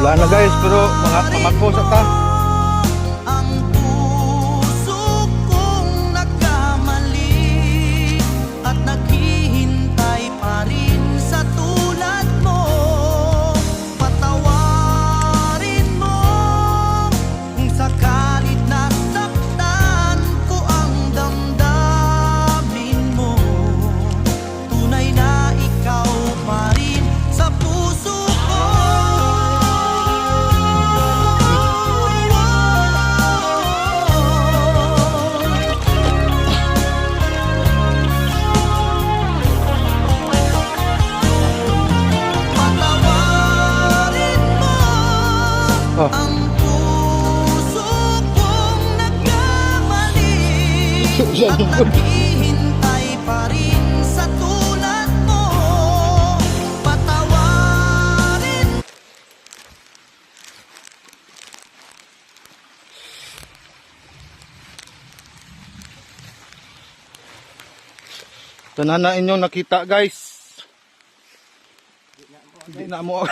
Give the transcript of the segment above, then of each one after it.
Wala na guys, pero mga pamagpo sa ta. Ang puso kong nagkamali at naghihintay pa rin sa tulad mo. Patawarin mo kung sakalit nasaktan ko ang damdamin mo. Tunay na ikaw pa rin sa puso ko. Patawarin mo Oh. ang puso kong nagkamali at naghihintay pa rin sa tulad mo. Patawarin. Tanan na inyong nakita guys. Hindi na mo.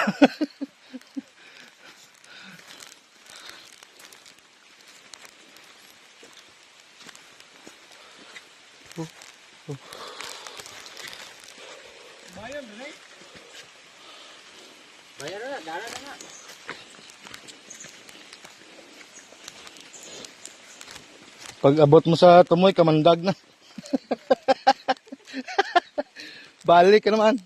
Pag abot mo sa tumoy, kamandag na. Balik ka naman.